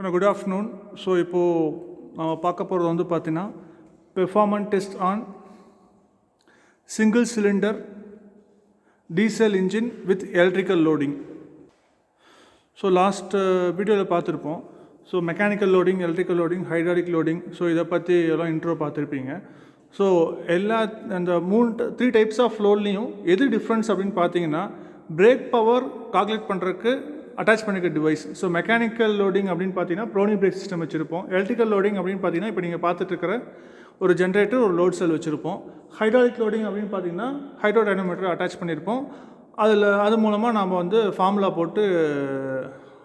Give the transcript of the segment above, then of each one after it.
Good afternoon. So இப்போ நம்ம பார்க்க போகிறது வந்து பார்த்தீங்கன்னா performance test on single cylinder diesel engine with electrical loading. So last வீடியோவில் பார்த்துருப்போம். So mechanical loading, electrical loading, hydraulic loading, so இதை பற்றி எல்லாம் இன்ட்ரோ பார்த்துருப்பீங்க. ஸோ அந்த 3 டைப்ஸ் ஆஃப் லோட்லேயும் எது டிஃப்ரென்ஸ் அப்படின்னு பார்த்தீங்கன்னா, பிரேக் பவர் கால்குலேட் பண்ணுறதுக்கு அட்டாச் பண்ணிக்க டிவைஸ். ஸோ மெக்கானிக்கல் லோடிங் அப்படின்னு பார்த்தீங்கன்னா ப்ரோனி பிரேக் சிஸ்டம் வச்சுருப்போம். எலக்ட்ரிக்கல் லோடிங் அப்படின்னு பார்த்தீங்கன்னா இப்போ நீங்கள் பார்த்துட்டு இருக்கிற ஒரு ஜென்ரேட்டர், ஒரு லோட் செல் வச்சுருப்போம். ஹைட்ராலிக் லோடிங் அப்படின்னு பார்த்தீங்கன்னா ஹைட்ரோ டைனமோமீட்டர் அட்டாச் பண்ணியிருப்போம். அது மூலமாக நாம் வந்து ஃபார்முலா போட்டு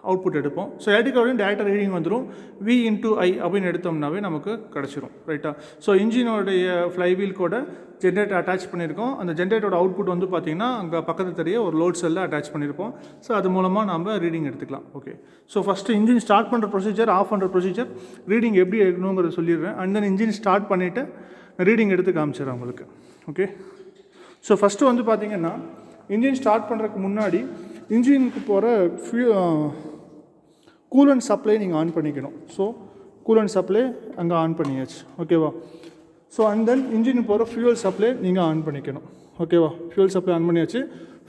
அவுட்புட் எடுப்போம். ஸோ எலக்ட்ரிக்கல் லோடிங் டேரக்டாக ரீடிங் வந்துடும். V/I அப்படின்னு எடுத்தோம்னாவே நமக்கு கிடச்சிரும். ரைட்டா? ஸோ இன்ஜினோடைய ஃப்ளைவீல் கூட ஜென்ரேட்டர் அட்டாச் பண்ணியிருக்கோம். அந்த ஜென்ரேட்டரோட அவுட்புட் வந்து பார்த்திங்கன்னா அங்கே பக்கத்து தெரிய ஒரு லோட் செல்லில் அட்டாச் பண்ணியிருப்போம். ஸோ அது மூலமாக நம்ம ரீடிங் எடுத்துக்கலாம். Okay. So first engine start பண்ணுற ப்ரொசீஜர், ஆஃப் பண்ணுற ப்ரொசீஜர், ரீடிங் எப்படி எடுக்கணுங்கிறத சொல்லிடுறேன். அண்ட் தென் இன்ஜின் ஸ்டார்ட் பண்ணிவிட்டு ரீடிங் எடுத்து காமிச்சிடுறேன் உங்களுக்கு. ஓகே. ஸோ ஃபஸ்ட்டு வந்து பார்த்திங்கன்னா இன்ஜின் ஸ்டார்ட் பண்ணுறதுக்கு முன்னாடி இன்ஜினுக்கு போகிற கூலண்ட் சப்ளை நீங்கள் ஆன் பண்ணிக்கணும். ஸோ கூலண்ட் சப்ளை அங்கே ஆன் பண்ணியாச்சு. ஓகேவா? ஸோ அண்ட் தென் இன்ஜினுக்கு போகிற ஃபியூல் சப்ளை நீங்கள் ஆன் பண்ணிக்கணும். ஓகேவா? ஃபியூல் சப்ளை ஆன் பண்ணியாச்சு.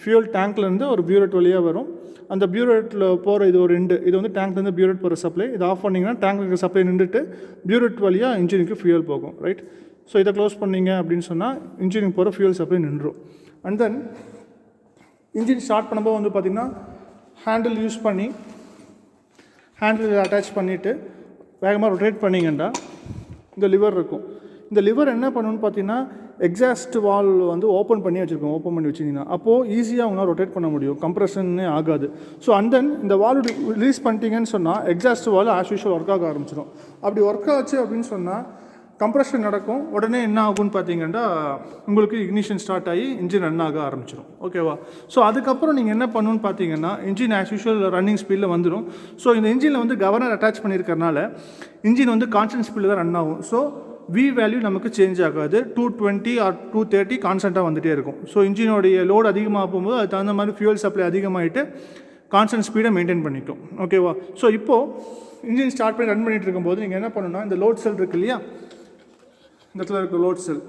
ஃபியூல் டேங்க்லேருந்து ஒரு பியூரெட் வழியாக வரும். அந்த பியூரெட்டில் போகிற இது ஒரு இது வந்து டேங்க்லேருந்து பியூரெட் போகிற சப்ளை. இதை ஆஃப் பண்ணிங்கன்னா டேங்க்கு சப்ளை நின்றுட்டு பியூரெட் வழியாக இன்ஜினுக்கு ஃபியூல் போகும். ரைட்? ஸோ இதை க்ளோஸ் பண்ணிங்க அப்படின்னு சொன்னால் இன்ஜினுக்கு போகிற ஃபியூல் சப்ளை நின்றுடும். அண்ட் தென் இன்ஜின் ஸ்டார்ட் பண்ணும்போது வந்து பார்த்திங்கன்னா ஹேண்டில் யூஸ் பண்ணி ஹேண்டில் அட்டாச் பண்ணிவிட்டு வேகமாக ரொட்டேட் பண்ணிங்கன்னா இந்த லிவர் இருக்கும். இந்த லிவர் என்ன பண்ணணும்னு பார்த்தீங்கன்னா எக்ஸாஸ்ட் வால் வந்து ஓப்பன் பண்ணி வச்சுருக்கோம். ஓப்பன் பண்ணி வச்சிங்கன்னா அப்போது ஈஸியாக அவங்களால் ரொட்டேட் பண்ண முடியும், கம்ப்ரெஷனே ஆகாது. ஸோ அண்ட் தென் இந்த வால் ரிலீஸ் பண்ணிட்டீங்கன்னு சொன்னால் எக்ஸாஸ்ட் வால் ஆஸ் யூஷுவல் ஒர்க் ஆக ஆரம்பிச்சிடும். அப்படி ஒர்க் ஆச்சு அப்படின்னு சொன்னால் கம்ப்ரெஷன் நடக்கும். உடனே என்ன ஆகும்னு பார்த்தீங்கன்னா உங்களுக்கு இக்னிஷன் ஸ்டார்ட் ஆகி இன்ஜின் ரன் ஆக ஆரம்பிச்சிடும். ஓகேவா? ஸோ அதுக்கப்புறம் நீங்கள் என்ன பண்ணணும்னு பார்த்தீங்கன்னா இன்ஜின் ஆஸ் யூஷுவல் ரன்னிங் ஸ்பீடில் வந்துடும். ஸோ இந்த இன்ஜினில் வந்து கவர்னர் அட்டாச் பண்ணியிருக்கறனால இன்ஜின் வந்து கான்ஸ்டன்ட் ஸ்பீடில் தான் ரன் ஆகும். ஸோ V வேல்யூ நமக்கு சேஞ்ச் ஆகாது. 220 ஆர் 230 கான்ஸ்டண்ட்டாக வந்துகிட்டே இருக்கும். ஸோ இன்ஜினோடைய லோடு அதிகமாக போகும்போது அது தகுந்த மாதிரி ஃபியூல் சப்ளை அதிகமாகிட்டு கான்ஸ்டன்ட் ஸ்பீடை மெயின்டைன் பண்ணிக்கும். ஓகேவா? ஸோ இப்போது இன்ஜின் ஸ்டார்ட் பண்ணி ரன் பண்ணிகிட்டு இருக்கும்போது நீங்கள் என்ன பண்ணணும்னா இந்த லோட் செல் இருக்குது இல்லையா, இந்த இடத்துல இருக்க லோட் செல்.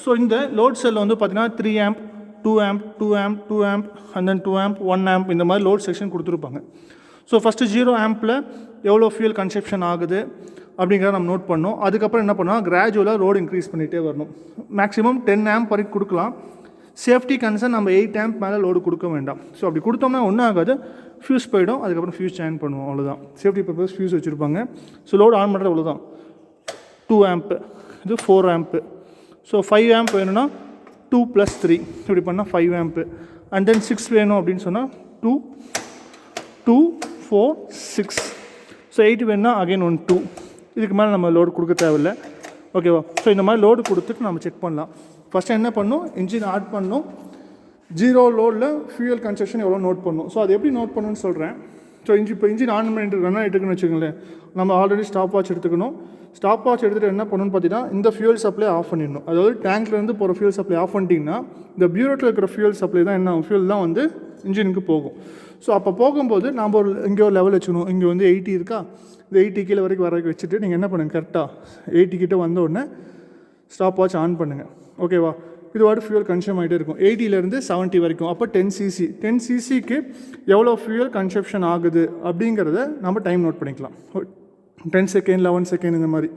ஸோ இந்த லோட் செல்லில் வந்து பார்த்தீங்கன்னா 3 amp, 2 amp, 2 amp, 2 amp and then 2 amp, 1 amp இந்த மாதிரி லோட் செக்ஷன் கொடுத்துருப்பாங்க. ஸோ ஃபஸ்ட்டு 0 amp எவ்வளோ ஃபியூல் கன்சப்ஷன் ஆகுது அப்படிங்கிறத நம்ம நோட் பண்ணோம். அதுக்கப்புறம் என்ன பண்ணோம், கிராஜுவலாக லோடு இன்க்ரீஸ் பண்ணிகிட்டே வரணும். மேக்ஸிமம் 10 amp வரைக்கும் கொடுக்கலாம். சேஃப்டி கன்சர்ன் நம்ம 8 amp மேலே லோடு கொடுக்க வேண்டாம். ஸோ அப்படி கொடுத்தோம்னா ஒன்றும் ஆகாது, ஃபியூஸ் போயிடும். அதுக்கப்புறம் ஃபியூஸ் சேஞ்ச் பண்ணுவோம், அவ்வளோதான். சேஃப்டி பர்பஸ் ஃபியூஸ் வச்சுருப்பாங்க. ஸோ லோடு ஆன் பண்ணுறது அவ்வளோதான். 2 amp, இது 4 amp. ஸோ 5 amp வேணும்னா 2 + 3 இப்படி பண்ணால் 5 amp. அண்ட் தென் 6 வேணும் அப்படின்னு சொன்னால் 2, 2, 4, 6. ஸோ 8 வேணும்னா அகைன் 1, 2. இதுக்கு மேலே நம்ம லோடு கொடுக்க தேவையில்லை. ஓகேவா? ஸோ இந்த மாதிரி லோடு கொடுத்துட்டு நம்ம செக் பண்ணலாம். ஃபஸ்ட்டு என்ன பண்ணணும், இன்ஜின் ஆட் பண்ணணும். 0 லோடில் ஃபியூயல் கன்சப்ஷன் எவ்வளோ நோட் பண்ணணும். ஸோ அது எப்படி நோட் பண்ணணும்னு சொல்கிறேன். ஸோ இப்போ இன்ஜின் ஆன் பண்ணிட்டு ரன் ஆகிட்டுருக்குன்னு வச்சுக்கோங்களேன், நம்ம ஆல்ரெடி ஸ்டாப் வாட்ச் எடுத்துக்கணும். ஸ்டாப் வாட்ச் எடுத்துகிட்டு என்ன பண்ணணும்னு பார்த்தீங்கன்னா இந்த ஃபியூல் சப்ளை ஆஃப் பண்ணிடணும். அதாவது டேங்க்லேருந்து போகிற ஃபியூல் சப்ளை ஆஃப் பண்ணிட்டீங்கன்னா இந்த பியூரெட்டில் இருக்கிற ஃபியூல் சப்ளை தான் என்ன ஃபியூல் தான் வந்து இன்ஜினுக்கு போகும். ஸோ அப்போ போகும்போது நாம் இங்கே ஒரு லெவல் வச்சுக்கணும். இங்கே வந்து 80 இருக்கா, இந்த 80 கீழே வரைக்கும் வச்சுட்டு நீங்கள் என்ன பண்ணுங்கள், கரெக்டாக 80 கிட்ட வந்த உடனே ஸ்டாப் வாட்ச் ஆன் பண்ணுங்கள். ஓகேவா? இது வாட்டு ஃபியூல் கன்சியூம் ஆகிட்டே இருக்கும் 80லேருந்து 70 வரைக்கும். அப்போ 10 cc 10 ccக்கு எவ்வளோ ஃபியூல் கன்சப்ஷன் ஆகுது அப்படிங்கிறத நம்ம டைம் நோட் பண்ணிக்கலாம். 10 செகண்ட், 11 செகண்ட் இந்த மாதிரி.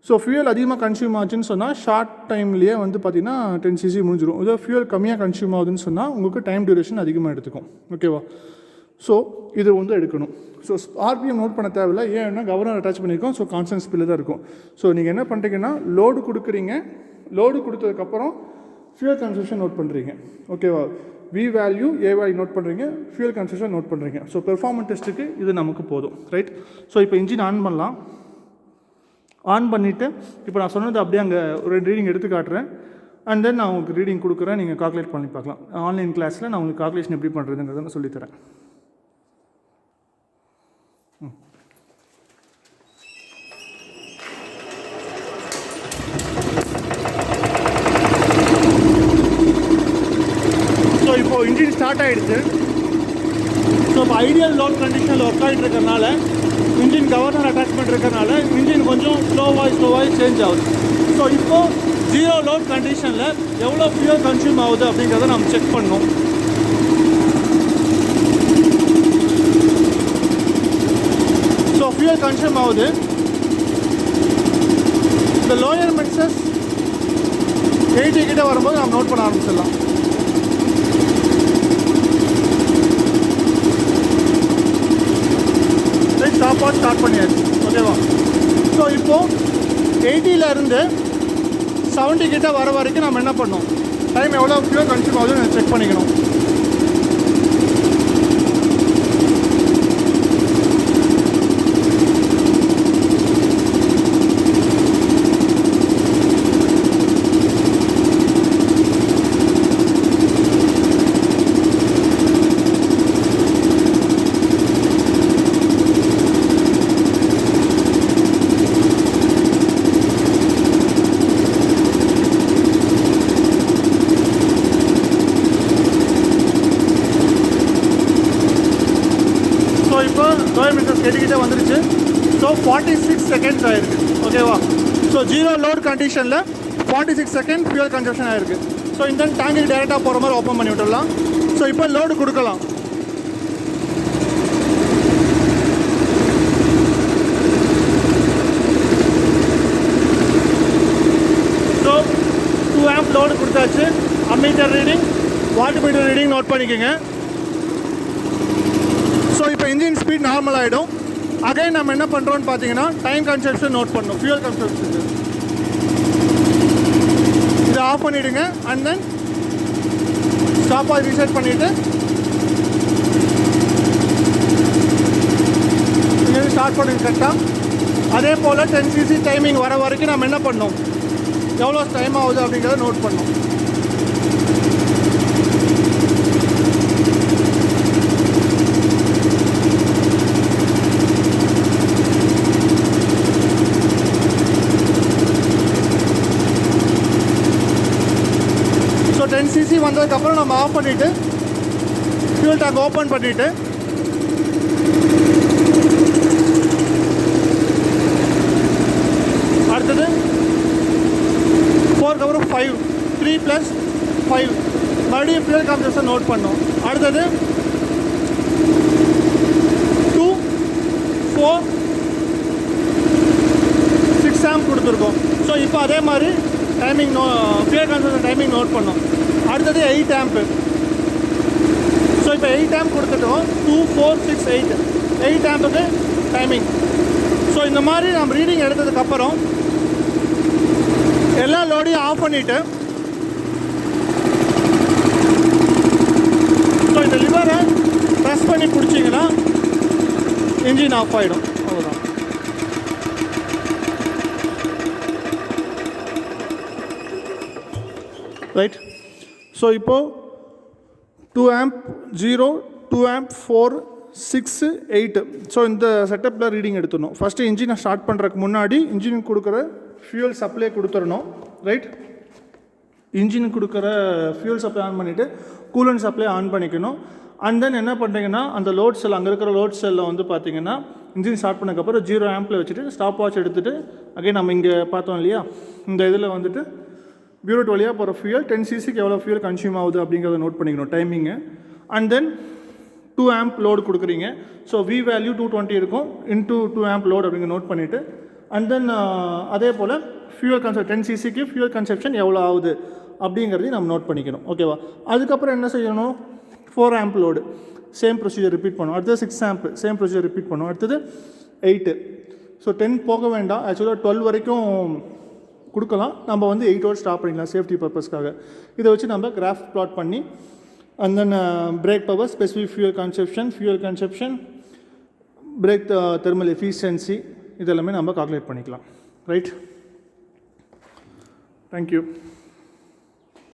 ஸோ ஃபியூல் அதிகமாக கன்சியூம் ஆச்சுன்னு சொன்னால் ஷார்ட் டைம்லேயே வந்து பார்த்திங்கன்னா 10 cc முடிஞ்சிடும். இதோ ஃபியூல் கம்மியாக கன்சியூம் ஆகுதுன்னு சொன்னால் உங்களுக்கு டைம் டியூரேஷன் அதிகமாக எடுத்துக்கும். ஓகேவா? ஸோ இது வந்து எடுக்கணும். ஸோ RPM நோட் பண்ண தேவையில்லை. ஏன்னா கவர்னர் அட்டாச் பண்ணியிருக்கோம். ஸோ கான்ஸ்டன்ட் ஸ்பீடில் தான் இருக்கும். ஸோ நீங்கள் என்ன பண்ணுறீங்கன்னா லோடு கொடுக்குறீங்க. லோடு கொடுத்ததுக்கப்புறம் ஃபியூல் கன்சப்ஷன் நோட் பண்ணுறீங்க. ஓகேவா? V value, A value note பண்ணுறீங்க, ஃபியூல் கன்சப்ஷன் நோட் பண்ணுறீங்க. ஸோ பெர்ஃபார்மன்ஸ் டெஸ்ட்டுக்கு இது நமக்கு போதும். ரைட்? ஸோ இப்போ இன்ஜின் ஆன் பண்ணலாம். ஆன் பண்ணிவிட்டு இப்போ நான் சொன்னது அப்படியே அங்கே ஒரு ரீடிங் எடுத்து காட்டுறேன். அண்ட் தென் நான் உங்களுக்கு ரீடிங் கொடுக்குறேன், நீங்கள் கால்குலேட் பண்ணி பார்க்கலாம். ஆன்லைன் கிளாஸில் நான் உங்களுக்கு கால்குலேஷன் எப்படி பண்ணுறதுங்கிறத நான் சொல்லித்தரேன். ஸோ இப்போது இன்ஜின் ஸ்டார்ட் ஆகிடுச்சு. ஸோ இப்போ ஐடியல் லோட் கண்டிஷனில் ஒர்க் ஆகிட்டு இருக்கிறதுனால இன்ஜின் கவர்னர் டிஸ்பிளேஸ்மெண்ட் இருக்கிறனால இன்ஜின் கொஞ்சம் ஸ்லோவாகி சேஞ்ச் ஆகுது. ஸோ இப்போது ஜீரோ லோட் கண்டிஷனில் எவ்வளோ ஃபியூல் கன்சியூம் ஆகுது அப்படிங்கிறத நம்ம செக் பண்ணணும். ஸோ ஃபியூல் கன்சியூம் ஆகுது. இந்த லோயர் மிக்சஸ் 80 கிட்ட வரும்போது நம்ம நோட் பண்ண ஆரம்பிச்சிடலாம். ஸ்டார்ட் பண்ணியாச்சு. ஓகேவா? ஸோ இப்போது 80லேருந்து 70 கிட்ட வர வரைக்கும் நம்ம என்ன பண்ணோம், டைம் எவ்வளோ ஃபியூல் கன்சியூம் ஆகுதுன்னு செக் பண்ணிக்கணும். கேட்டுக்கிட்டே வந்துருச்சு. ஸோ 46 செகண்ட்ஸ் ஆயிருக்கு. ஓகேவா? ஸோ ஜீரோ லோட் கண்டிஷனில் 46 செகண்ட் ஃபியூல் கன்சப்ஷன் ஆயிருக்கு. ஸோ இந்த டேங்குக்கு டேரெக்டாக போகிற மாதிரி ஓப்பன் பண்ணி விட்டுடலாம். ஸோ இப்போ லோடு கொடுக்கலாம். ஸோ 2 amp லோடு கொடுத்தாச்சு. Ammeter reading, watt meter reading note பண்ணிக்கோங்க. ஸோ இப்போ இன்ஜின் ஸ்பீட் நார்மல் ஆகிடும். அகைன் நம்ம என்ன பண்ணுறோன்னு பார்த்தீங்கன்னா டைம் கன்சப்ஷன் நோட் பண்ணணும், ஃபியூல் கன்சப்ஷன். இதை ஆஃப் பண்ணிவிடுங்க. அண்ட் தென் ஸ்டாப்பாக ரீசெட் பண்ணிவிட்டு இங்கே ஸ்டார்ட் பண்ணுங்க கரெக்டாக. அதே போல் 10 cc டைமிங் வர வரைக்கும் நம்ம என்ன பண்ணோம், எவ்வளோ டைம் ஆகுது அப்படிங்கிறத நோட் பண்ணோம். ஸோ 10 cc வந்ததுக்கப்புறம் நம்ம ஆஃப் பண்ணிவிட்டு ஃபியூல் டேங்க் ஓப்பன் பண்ணிவிட்டு அடுத்தது 4 கவரும் 5, 3 + 5 மறுபடியும் ஃபியூல் கன்சப்ஷன் நோட் பண்ணோம். அடுத்தது 2, 4, 6 amp கொடுத்துருக்கோம். ஸோ இப்போ அதே மாதிரி timing fuel consumption timing note பண்ணோம். அடுத்தது 8 amp. ஸோ இப்போ 8 amp கொடுத்துட்டோம். 2, 4, 6, 8 amp டைமிங். ஸோ இந்த மாதிரி நம்ம ரீடிங் எடுத்ததுக்கப்புறம் எல்லா லோடையும் ஆஃப் பண்ணிவிட்டு ஸோ இந்த லிவரை ப்ரெஸ் பண்ணி பிடிச்சிங்கன்னா இன்ஜின் ஆஃப் ஆகிடும். அவ்வளோதான். ரைட். ஸோ இப்போது 2 amp 0, 2 amp 4, 6, 8. ஸோ இந்த செட்டப்பில் ரீடிங் எடுத்துடணும். ஃபஸ்ட்டு இன்ஜினை ஸ்டார்ட் பண்ணுறதுக்கு முன்னாடி இன்ஜினுக்கு கொடுக்குற ஃபியூல் சப்ளை கொடுத்துடணும். ரைட். இன்ஜினுக்கு கொடுக்குற ஃபியூல் சப்ளை ஆன் பண்ணிவிட்டு கூலண்ட் சப்ளை ஆன் பண்ணிக்கணும். அண்ட் தென் என்ன பண்ணுறீங்கன்னா அந்த லோட் செல், அங்கே இருக்கிற லோட் செல்லில் வந்து பார்த்தீங்கன்னா இன்ஜின் ஸ்டார்ட் பண்ணக்கப்புறம் 0 ampல வச்சுட்டு ஸ்டாப் வாட்ச் எடுத்துகிட்டு அகைன் நம்ம இங்கே பார்த்தோம் இல்லையா, இந்த இதில் வந்துட்டு பியூரட் வழியாக போகிற ஃபியூல் 10 cc எவ்வளோ ஃபியூல் கன்சியூம் ஆகுது அப்படிங்கிறத நோட் பண்ணிக்கணும் timing. And then 2 amp load கொடுக்குறீங்க. ஸோ V வேல்யூ 220 இருக்கும். இன்டூ 2 amp லோடு அப்படிங்கிற நோட் பண்ணிவிட்டு அண்ட் தென் அதே போல் ஃபியூல் 10 cc ஃபியூல் கன்சப்ஷன் எவ்வளோ ஆகுது அப்படிங்கிறதையும் நம்ம நோட் பண்ணிக்கணும். ஓகேவா? அதுக்கப்புறம் என்ன செய்யணும், 4 amp load same procedure repeat பண்ணணும். அடுத்தது 6 amp சேம் ப்ரொசீஜர் ரிப்பீட் பண்ணணும். அடுத்தது 8. ஸோ 10 போக வேண்டாம், ஆக்சுவலாக 12 வரைக்கும் கொடுக்கலாம். நம்ம வந்து 8 ஸ்டாப் பண்ணிக்கலாம் சேஃப்டி பர்பஸ்க்காக. இதை வச்சு நம்ம கிராஃப் ப்ளாட் பண்ணி and then break power, specific fuel consumption, break thermal efficiency இதெல்லாமே நம்ம கால்குலேட் பண்ணிக்கலாம். ரைட். தேங்க்யூ.